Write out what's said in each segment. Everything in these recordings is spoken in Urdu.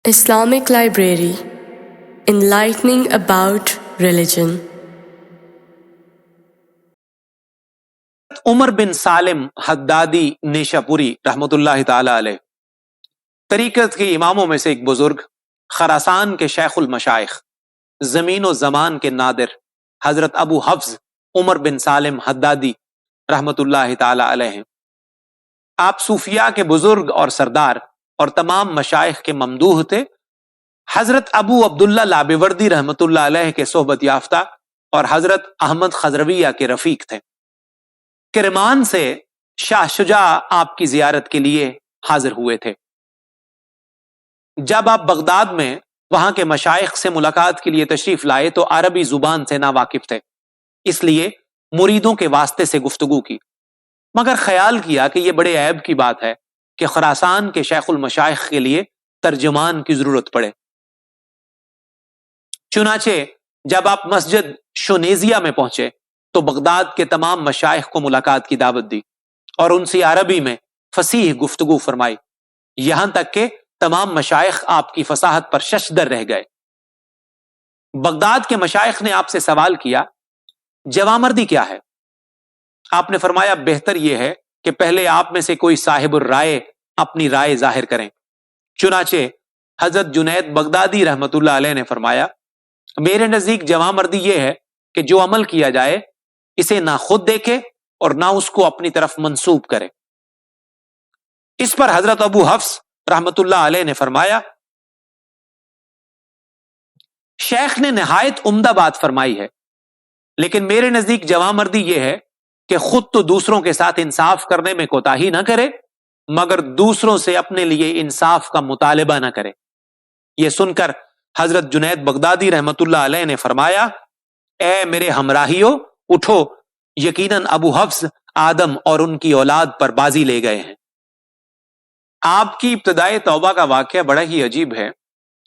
Islamic Library, enlightening about religion. عمر بن سالم حدادی نیشاپوری رحمۃ اللہ تعالی علیہ طریقت کے اماموں میں سے ایک بزرگ، خراسان کے شیخ المشائخ، زمین و زمان کے نادر حضرت ابو حفص عمر بن سالم حدادی رحمۃ اللہ تعالی علیہ ہیں۔ آپ صوفیاء کے بزرگ اور سردار اور تمام مشائخ کے ممدوح تھے۔ حضرت ابو عبداللہ لابوردی رحمۃ اللہ علیہ کے صحبت یافتہ اور حضرت احمد خضرویہ کے رفیق تھے۔ کرمان سے شاہ شجاع آپ کی زیارت کے لیے حاضر ہوئے تھے۔ جب آپ بغداد میں وہاں کے مشائخ سے ملاقات کے لیے تشریف لائے تو عربی زبان سے ناواقف تھے، اس لیے مریدوں کے واسطے سے گفتگو کی، مگر خیال کیا کہ یہ بڑے عیب کی بات ہے کہ خراسان کے شیخ المشائخ کے لیے ترجمان کی ضرورت پڑے۔ چنانچہ جب آپ مسجد شونیزیہ میں پہنچے تو بغداد کے تمام مشائخ کو ملاقات کی دعوت دی اور ان سے عربی میں فصیح گفتگو فرمائی، یہاں تک کہ تمام مشائخ آپ کی فصاحت پر ششدر رہ گئے۔ بغداد کے مشائخ نے آپ سے سوال کیا، جوامردی کیا ہے؟ آپ نے فرمایا بہتر یہ ہے کہ پہلے آپ میں سے کوئی صاحب الرائے اپنی رائے ظاہر کریں۔ چنانچہ حضرت جنید بغدادی رحمت اللہ علیہ نے فرمایا، میرے نزدیک جوامردی یہ ہے کہ جو عمل کیا جائے اسے نہ خود دیکھے اور نہ اس کو اپنی طرف منسوب کرے۔ اس پر حضرت ابو حفص رحمت اللہ علیہ نے فرمایا، شیخ نے نہایت عمدہ بات فرمائی ہے، لیکن میرے نزدیک جوامردی یہ ہے کہ خود تو دوسروں کے ساتھ انصاف کرنے میں کوتاہی نہ کرے، مگر دوسروں سے اپنے لیے انصاف کا مطالبہ نہ کرے۔ یہ سن کر حضرت جنید بغدادی رحمت اللہ علیہ نے فرمایا، اے میرے ہمراہیوں، اٹھو، یقیناً ابو حفص آدم اور ان کی اولاد پر بازی لے گئے ہیں۔ آپ کی ابتدائی توبہ کا واقعہ بڑا ہی عجیب ہے۔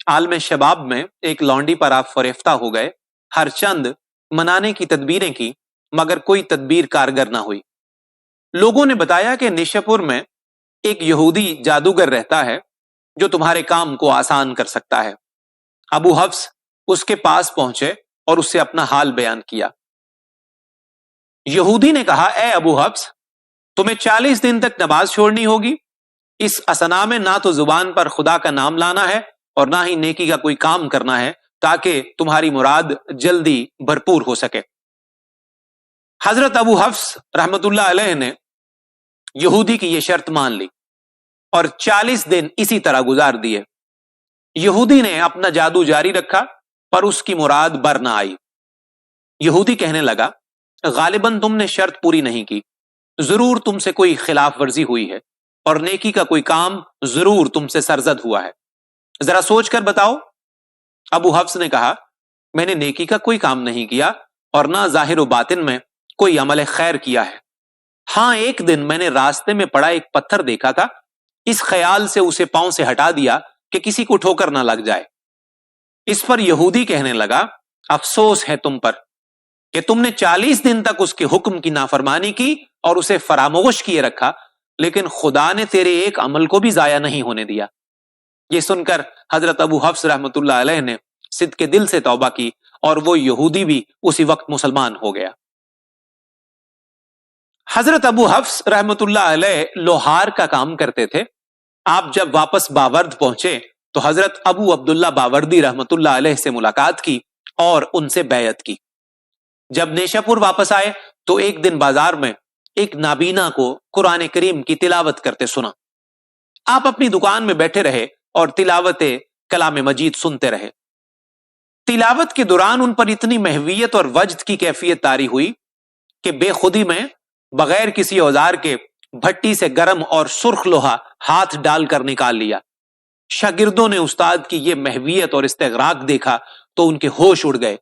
عالم شباب میں ایک لونڈی پر آپ فریفتہ ہو گئے، ہر چند منانے کی تدبیریں کی، مگر کوئی تدبیر کارگر نہ ہوئی۔ لوگوں نے بتایا کہ نیشاپور میں ایک یہودی جادوگر رہتا ہے جو تمہارے کام کو آسان کر سکتا ہے۔ ابو حفص اس کے پاس پہنچے اور اس سے اپنا حال بیان کیا۔ یہودی نے کہا، اے ابو حفص، تمہیں 40 دن تک نماز چھوڑنی ہوگی۔ اس اثنا میں نہ تو زبان پر خدا کا نام لانا ہے اور نہ ہی نیکی کا کوئی کام کرنا ہے تاکہ تمہاری مراد جلدی بھرپور ہو سکے۔ حضرت ابو حفص رحمت اللہ علیہ نے یہودی کی یہ شرط مان لی اور 40 دن اسی طرح گزار دیے۔ یہودی نے اپنا جادو جاری رکھا پر اس کی مراد بر نہ آئی۔ یہودی کہنے لگا، غالباً تم نے شرط پوری نہیں کی، ضرور تم سے کوئی خلاف ورزی ہوئی ہے اور نیکی کا کوئی کام ضرور تم سے سرزد ہوا ہے، ذرا سوچ کر بتاؤ۔ ابو حفص نے کہا، میں نے نیکی کا کوئی کام نہیں کیا اور نہ ظاہر و باطن میں کوئی عمل خیر کیا ہے۔ ہاں، ایک دن میں نے راستے میں پڑا ایک پتھر دیکھا تھا، اس خیال سے اسے پاؤں سے ہٹا دیا کہ کسی کو ٹھوکر نہ لگ جائے۔ اس پر یہودی کہنے لگا، افسوس ہے تم پر کہ تم نے 40 دن تک اس کے حکم کی نافرمانی کی اور اسے فراموش کیے رکھا، لیکن خدا نے تیرے ایک عمل کو بھی ضائع نہیں ہونے دیا۔ یہ سن کر حضرت ابو حفص رحمت اللہ علیہ نے صدق کے دل سے توبہ کی اور وہ یہودی بھی اسی وقت مسلمان ہو گیا۔ حضرت ابو حفص رحمت اللہ علیہ لوہار کا کام کرتے تھے۔ آپ جب واپس باورد پہنچے تو حضرت ابو عبداللہ باوردی رحمت اللہ علیہ سے ملاقات کی اور ان سے بیعت کی۔ جب نیشاپور واپس آئے تو ایک دن بازار میں ایک نابینا کو قرآن کریم کی تلاوت کرتے سنا۔ آپ اپنی دکان میں بیٹھے رہے اور تلاوت کلام مجید سنتے رہے۔ تلاوت کے دوران ان پر اتنی محویت اور وجد کی کیفیت طاری ہوئی کہ بے خودی میں بغیر کسی اوزار کے بھٹی سے گرم اور سرخ لوہا ہاتھ ڈال کر نکال لیا۔ شاگردوں نے استاد کی یہ محویت اور استغراق دیکھا تو ان کے ہوش اڑ گئے۔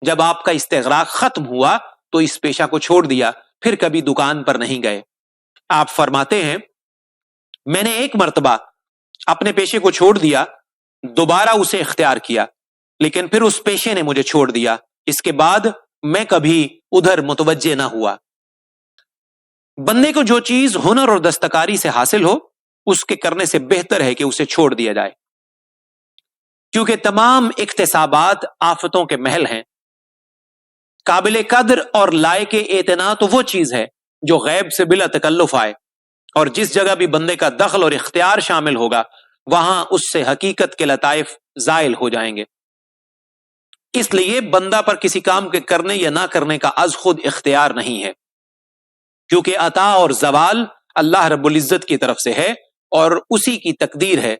جب آپ کا استغراق ختم ہوا تو اس پیشہ کو چھوڑ دیا، پھر کبھی دکان پر نہیں گئے۔ آپ فرماتے ہیں، میں نے ایک مرتبہ اپنے پیشے کو چھوڑ دیا، دوبارہ اسے اختیار کیا، لیکن پھر اس پیشے نے مجھے چھوڑ دیا۔ اس کے بعد میں کبھی ادھر متوجہ نہ ہوا۔ بندے کو جو چیز ہنر اور دستکاری سے حاصل ہو، اس کے کرنے سے بہتر ہے کہ اسے چھوڑ دیا جائے۔ کیونکہ تمام اکتسابات آفتوں کے محل ہیں. قابل قدر اور لائق اعتنا تو وہ چیز ہے جو غیب سے بلا تکلف آئے، اور جس جگہ بھی بندے کا دخل اور اختیار شامل ہوگا وہاں اس سے حقیقت کے لطائف زائل ہو جائیں گے. اس لیے بندہ پر کسی کام کے کرنے یا نہ کرنے کا از خود اختیار نہیں ہے، کیونکہ عطا اور زوال اللہ رب العزت کی طرف سے ہے اور اسی کی تقدیر ہے.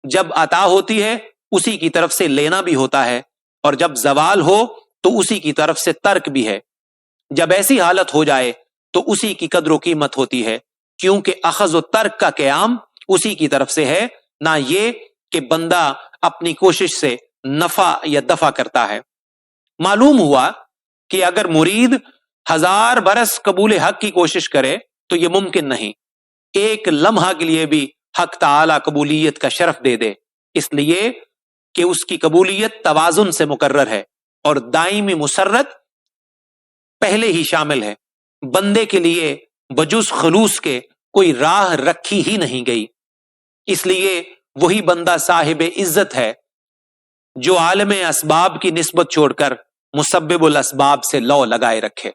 جب عطا ہوتی ہے اسی کی طرف سے لینا بھی ہوتا ہے، اور جب زوال ہو تو اسی کی طرف سے ترک بھی ہے. جب ایسی حالت ہو جائے تو اسی کی قدر و قیمت ہوتی ہے، کیونکہ اخذ و ترک کا قیام اسی کی طرف سے ہے، نہ یہ کہ بندہ اپنی کوشش سے نفع یا دفع کرتا ہے. معلوم ہوا کہ اگر مرید 1000 برس قبول حق کی کوشش کرے تو یہ ممکن نہیں، ایک لمحہ کے لیے بھی حق تعالی قبولیت کا شرف دے دے، اس لیے کہ اس کی قبولیت توازن سے مقرر ہے اور دائمی مسرت پہلے ہی شامل ہے. بندے کے لیے بجز خلوص کے کوئی راہ رکھی ہی نہیں گئی، اس لیے وہی بندہ صاحب عزت ہے جو عالم اسباب کی نسبت چھوڑ کر مسبب الاسباب سے لو لگائے رکھے.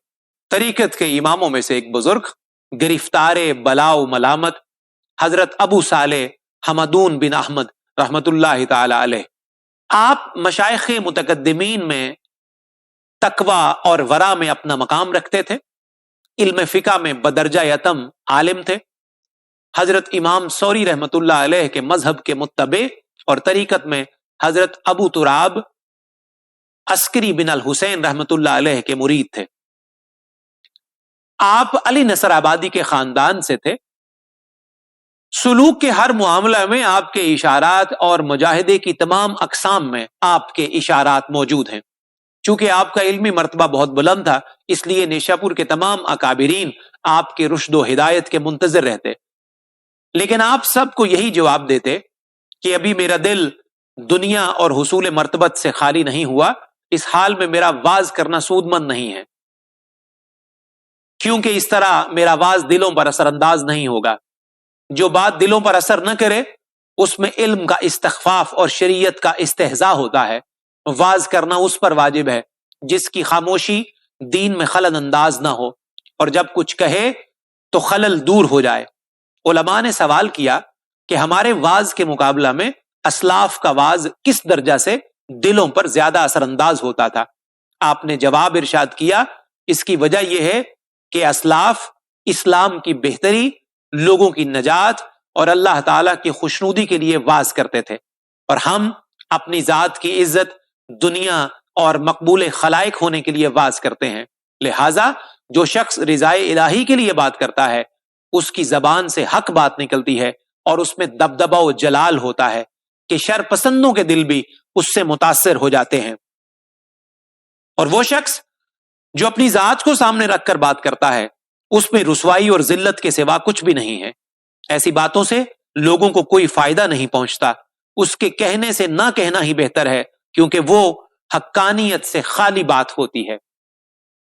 طریقت کے اماموں میں سے ایک بزرگ گرفتار بلا و ملامت حضرت ابو صالح حمدون بن احمد رحمت اللہ تعالی علیہ، آپ مشائخ متقدمین میں تقوی اور ورع میں اپنا مقام رکھتے تھے، علم فقہ میں بدرجہ یتم عالم تھے، حضرت امام سوری رحمت اللہ علیہ کے مذہب کے متبع، اور طریقت میں حضرت ابو تراب عسکری بن الحسین رحمت اللہ علیہ کے مرید تھے. آپ علی نصر آبادی کے خاندان سے تھے. سلوک کے ہر معاملہ میں آپ کے اشارات اور مجاہدے کی تمام اقسام میں آپ کے اشارات موجود ہیں. چونکہ آپ کا علمی مرتبہ بہت بلند تھا، اس لیے نیشاپور کے تمام اکابرین آپ کے رشد و ہدایت کے منتظر رہتے، لیکن آپ سب کو یہی جواب دیتے کہ ابھی میرا دل دنیا اور حصول مرتبت سے خالی نہیں ہوا، اس حال میں میرا واز کرنا سود مند نہیں ہے، کیونکہ اس طرح میرا واز دلوں پر اثر انداز نہیں ہوگا. جو بات دلوں پر اثر نہ کرے اس میں علم کا استخفاف اور شریعت کا استہزاء ہوتا ہے. واز کرنا اس پر واجب ہے جس کی خاموشی دین میں خلل انداز نہ ہو، اور جب کچھ کہے تو خلل دور ہو جائے. علماء نے سوال کیا کہ ہمارے واز کے مقابلہ میں اسلاف کا واز کس درجہ سے دلوں پر زیادہ اثر انداز ہوتا تھا؟ آپ نے جواب ارشاد کیا، اس کی وجہ یہ ہے کہ اسلاف اسلام کی بہتری، لوگوں کی نجات اور اللہ تعالیٰ کی خوشنودی کے لیے واز کرتے تھے، اور ہم اپنی ذات کی عزت، دنیا اور مقبول خلائق ہونے کے لیے واز کرتے ہیں. لہٰذا جو شخص رضائے الہی کے لیے بات کرتا ہے اس کی زبان سے حق بات نکلتی ہے، اور اس میں دبدبہ و جلال ہوتا ہے کہ شر پسندوں کے دل بھی اس سے متاثر ہو جاتے ہیں. اور وہ شخص جو اپنی ذات کو سامنے رکھ کر بات کرتا ہے اس میں رسوائی اور ذلت کے سوا کچھ بھی نہیں ہے. ایسی باتوں سے لوگوں کو کوئی فائدہ نہیں پہنچتا، اس کے کہنے سے نہ کہنا ہی بہتر ہے، کیونکہ وہ حقانیت سے خالی بات ہوتی ہے.